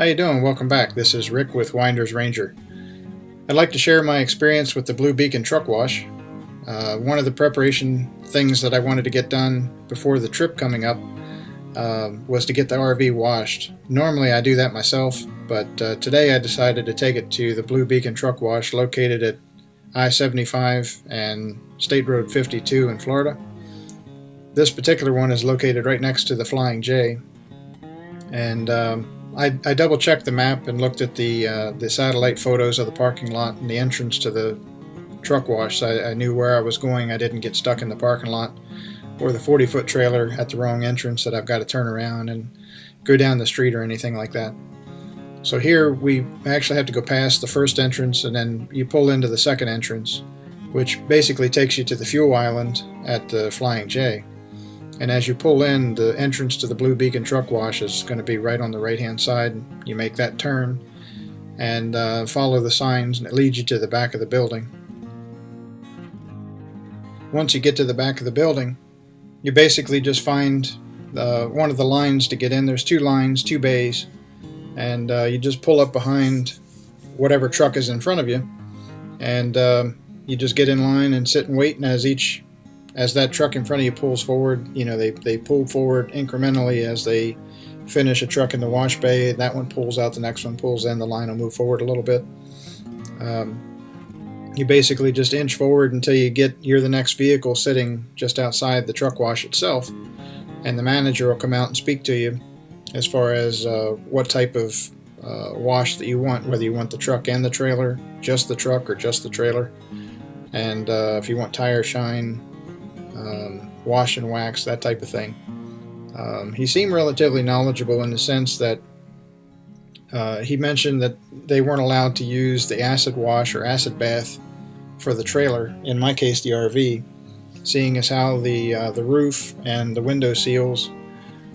How you doing? Welcome back. This is Rick with Winders Ranger. I'd like to share my experience with the Blue Beacon truck wash. One of the preparation things that I wanted to get done before the trip coming up was to get the RV washed. Normally I do that myself, but today I decided to take it to the Blue Beacon truck wash located at I-75 and State Road 52 in Florida. This particular one is located right next to the Flying J, and I double checked the map and looked at the satellite photos of the parking lot and the entrance to the truck wash, so I knew where I was going. I didn't get stuck in the parking lot or the 40-foot trailer at the wrong entrance that I've got to turn around and go down the street or anything like that. So here we actually have to go past the first entrance, and then you pull into the second entrance, which basically takes you to the fuel island at the Flying J. And as you pull in, the entrance to the Blue Beacon truck wash is going to be right on the right hand side. You make that turn and follow the signs, and it leads you to the back of the building. Once you get to the back of the building, you basically just find one of the lines to get in. There's two lines, two bays, and you just pull up behind whatever truck is in front of you, and you just get in line and sit and wait. And as that truck in front of you pulls forward, they pull forward incrementally as they finish a truck in the wash bay. That one pulls out, the next one pulls in, the line will move forward a little bit. You basically just inch forward until you're the next vehicle sitting just outside the truck wash itself, and the manager will come out and speak to you as far as what type of wash that you want, whether you want the truck and the trailer, just the truck or just the trailer, and if you want tire shine, wash and wax, that type of thing. He seemed relatively knowledgeable in the sense that he mentioned that they weren't allowed to use the acid wash or acid bath for the trailer, in my case the RV, seeing as how the roof and the window seals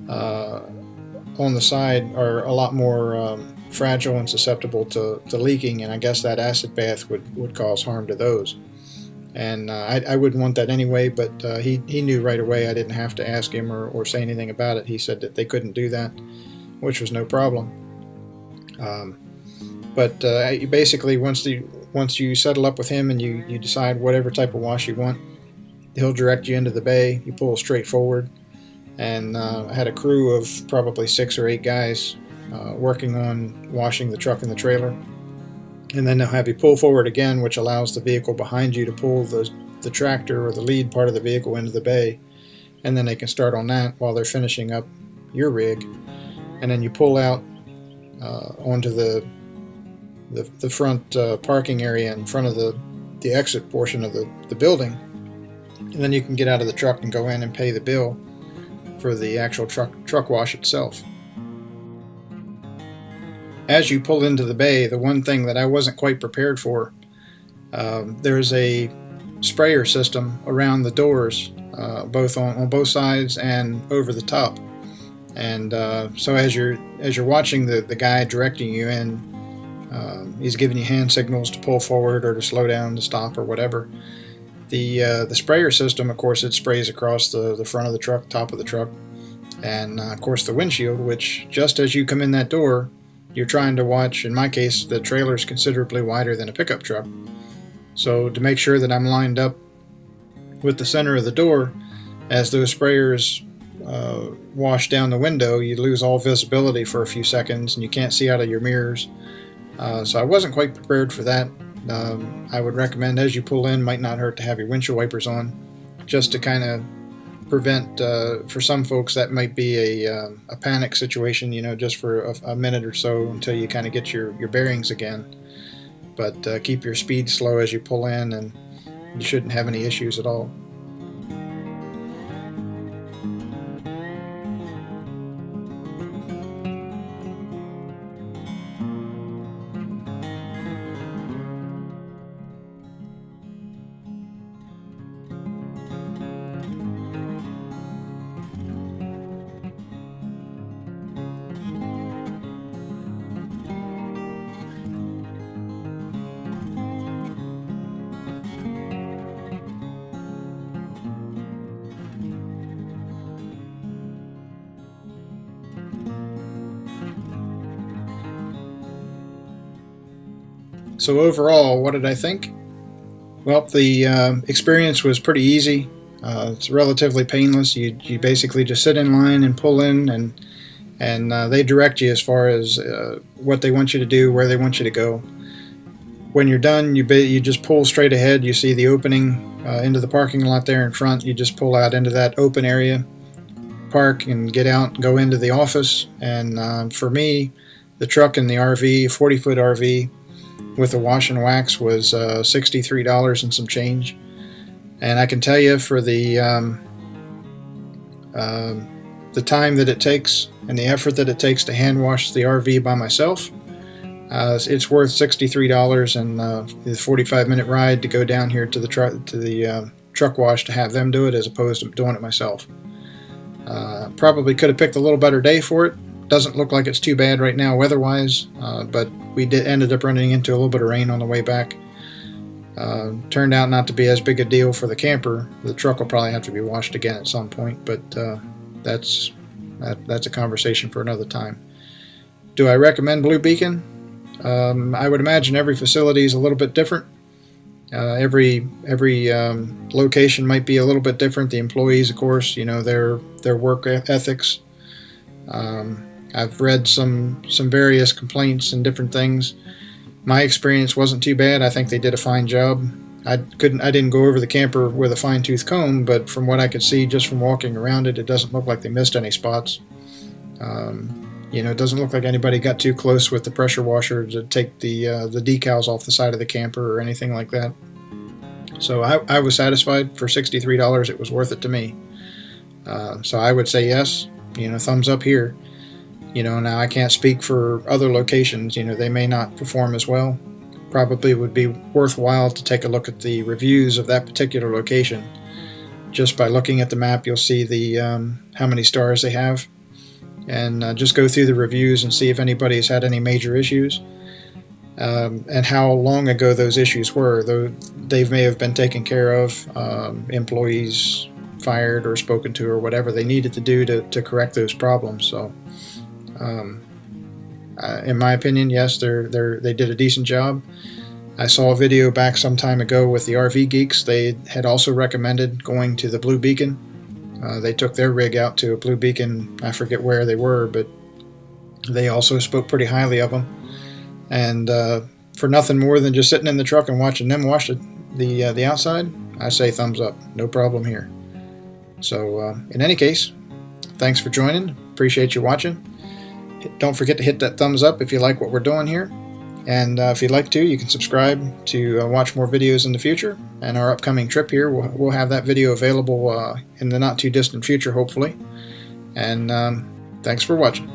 on the side are a lot more fragile and susceptible to leaking, and I guess that acid bath would cause harm to those. And I wouldn't want that anyway, but he knew right away. I didn't have to ask him or say anything about it. He said that they couldn't do that, which was no problem. But basically, once you settle up with him and you decide whatever type of wash you want, he'll direct you into the bay. You pull straight forward, and I had a crew of probably 6 or 8 guys working on washing the truck and the trailer. And then they'll have you pull forward again, which allows the vehicle behind you to pull the tractor or the lead part of the vehicle into the bay, and then they can start on that while they're finishing up your rig. And then you pull out onto the front parking area in front of the exit portion of the building, and then you can get out of the truck and go in and pay the bill for the actual truck wash itself. As you pull into the bay, the one thing that I wasn't quite prepared for, there's a sprayer system around the doors, both on both sides and over the top. And so as you're watching the guy directing you in, he's giving you hand signals to pull forward or to slow down, to stop, or whatever. The sprayer system, of course, it sprays across the front of the truck, top of the truck, and of course the windshield, which just as you come in that door, you're trying to watch. In my case, the trailer is considerably wider than a pickup truck. So to make sure that I'm lined up with the center of the door, as those sprayers wash down the window, you lose all visibility for a few seconds and you can't see out of your mirrors. So I wasn't quite prepared for that. I would recommend, as you pull in, might not hurt to have your windshield wipers on, just to kind of prevent, for some folks that might be a panic situation, just for a minute or so until you kind of get your bearings again. But keep your speed slow as you pull in, and you shouldn't have any issues at all. So overall, what did I think? Well, the experience was pretty easy. It's relatively painless. You basically just sit in line and pull in, and they direct you as far as what they want you to do, where they want you to go. When you're done, you just pull straight ahead. You see the opening into the parking lot there in front. You just pull out into that open area, park, and get out and go into the office. And for me, the truck and the RV, 40-foot RV with a wash and wax, was $63 and some change. And I can tell you, for the time that it takes and the effort that it takes to hand wash the RV by myself, it's worth $63, and the 45-minute ride to go down here to the truck wash to have them do it, as opposed to doing it myself. Probably could have picked a little better day for it. Doesn't look like it's too bad right now weather-wise, but we ended up running into a little bit of rain on the way back. Turned out not to be as big a deal for the camper. The truck will probably have to be washed again at some point, but that's a conversation for another time. Do I recommend Blue Beacon? I would imagine every facility is a little bit different. Every location might be a little bit different. The employees, of course, their work ethics. I've read some various complaints and different things. My experience wasn't too bad. I think they did a fine job. I didn't go over the camper with a fine-tooth comb, but from what I could see just from walking around it, it doesn't look like they missed any spots. It doesn't look like anybody got too close with the pressure washer to take the decals off the side of the camper or anything like that. So I was satisfied. For $63, it was worth it to me. So I would say yes. Thumbs up here. Now I can't speak for other locations. They may not perform as well. Probably would be worthwhile to take a look at the reviews of that particular location. Just by looking at the map, you'll see the how many stars they have, and just go through the reviews and see if anybody's had any major issues, and how long ago those issues were. Though they may have been taken care of, employees fired or spoken to, or whatever they needed to do to correct those problems. So in my opinion, yes, they did a decent job. I saw a video back some time ago with the RV Geeks. They had also recommended going to the Blue Beacon. They took their rig out to a Blue Beacon. I forget where they were, but they also spoke pretty highly of them. And for nothing more than just sitting in the truck and watching them wash the outside, I say thumbs up. No problem here. So in any case, thanks for joining. Appreciate you watching. Don't forget to hit that thumbs up if you like what we're doing here. And if you'd like to, you can subscribe to watch more videos in the future. And our upcoming trip here, we'll have that video available in the not too distant future, hopefully. And thanks for watching.